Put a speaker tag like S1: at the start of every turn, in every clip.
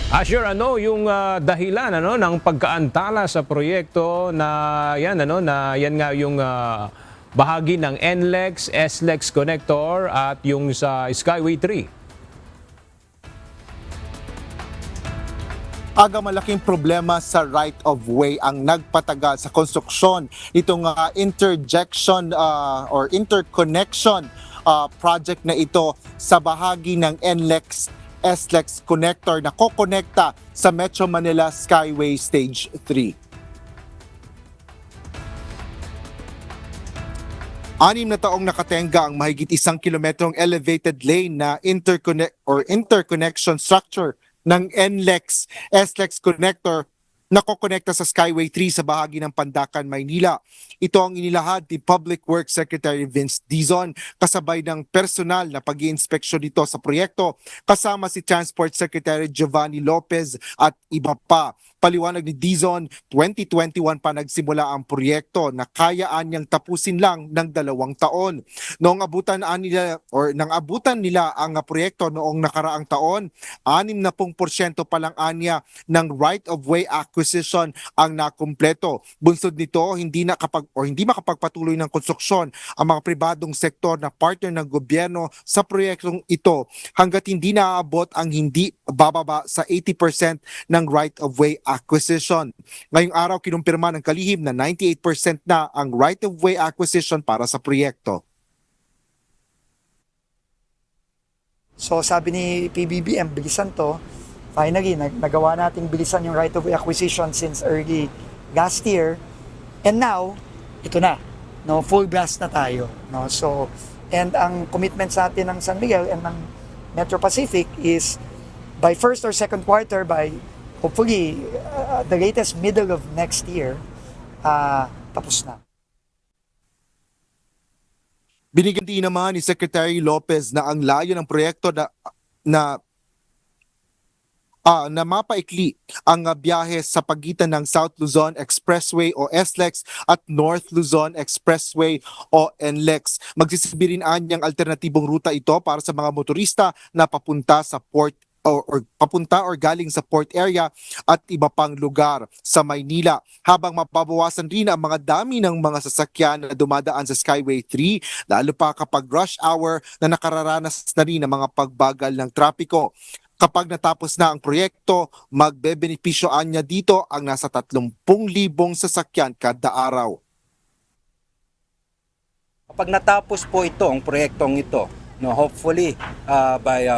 S1: Asher, ano yung dahilan ng pagkaantala sa proyekto na yan nga yung bahagi ng NLEX, SLEX connector at yung sa Skyway 3?
S2: Malaking problema sa right of way ang nagpatagal sa konstruksyon itong interjection or interconnection project na ito sa bahagi ng NLEX SLEX connector na kokonekta sa Metro Manila Skyway Stage 3. 6 na taong nakatenga ang mahigit 1 kilometrong elevated lane na interconnection structure ng NLEX SLEX connector na kokonekta sa Skyway 3 sa bahagi ng Pandacan, Maynila. Ito ang inilahad ni Public Works Secretary Vince Dizon kasabay ng personal na pag-iinspeksyon dito sa proyekto kasama si Transport Secretary Giovanni Lopez at iba pa. Paliwanag ni Dizon, 2021 pa nagsimula ang proyekto na kayaan niyang tapusin lang ng 2 taon. Nang abutan nila ang proyekto noong nakaraang taon, 60% pa lang anya ng right of way acquisition ang nakumpleto. Bunsod nito, hindi makapagpatuloy ng konstruksyon ang mga pribadong sektor na partner ng gobyerno sa proyektong ito hanggat hindi naaabot ang hindi bababa sa 80% ng right of way acquisition. Ngayong araw, kinumpirma ng kalihim na 98% na ang right of way acquisition para sa proyekto.
S3: So sabi ni PBBM, bilisan to. Finally, nagawa nating bilisan yung right of way acquisition since early last year. And now, ito na. No, full blast na tayo. No? So, and ang commitment sa atin ng San Miguel and ng Metro Pacific is by first or second quarter, by hopefully the latest middle of next year, tapos na.
S2: Binigyan din naman ni Secretary Lopez na ang layo ng proyekto na mapaikli ang biyahe sa pagitan ng South Luzon Expressway o SLEX at North Luzon Expressway o NLEX. Magsisilbi rin anyang alternatibong ruta ito para sa mga motorista na papunta sa port or papunta or galing sa port area at iba pang lugar sa Maynila, habang mababawasan rin ang mga dami ng mga sasakyan na dumadaan sa Skyway 3 lalo pa kapag rush hour na nakararanas na rin ng mga pagbagal ng trapiko. Kapag natapos na ang proyekto, magbebenepisyoan niya dito ang nasa 30,000 sasakyan kada araw.
S4: Kapag natapos po ito, ang proyektong ito, no, hopefully by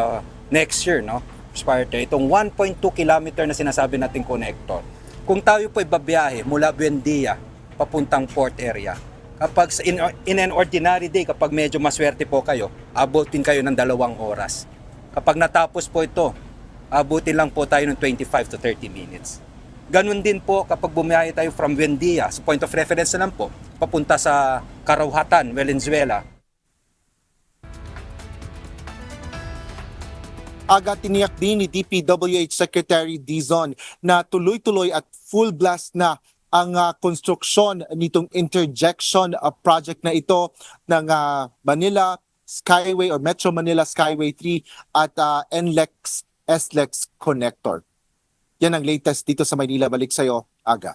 S4: next year, no, itong 1.2 kilometer na sinasabi nating connector. Kung tayo po ibabiyahe mula Buendia papuntang port area, kapag in an ordinary day, kapag medyo maswerte po kayo, abutin kayo ng 2 oras. Kapag natapos po ito, abutin lang po tayo ng 25 to 30 minutes. Ganun din po kapag bumiyahe tayo from Buendia, sa point of reference na lang po, papunta sa Carauhatan, Valenzuela.
S2: Tiniyak din ni DPWH Secretary Dizon na tuloy-tuloy at full blast na ang konstruksyon nitong interjection project na ito ng Manila Skyway or Metro Manila Skyway 3 at NLEX SLEX connector. Yan ang latest dito sa Maynila. Balik sa'yo, Aga.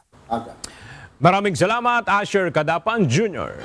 S1: Maraming salamat, Asher Kadapan Jr.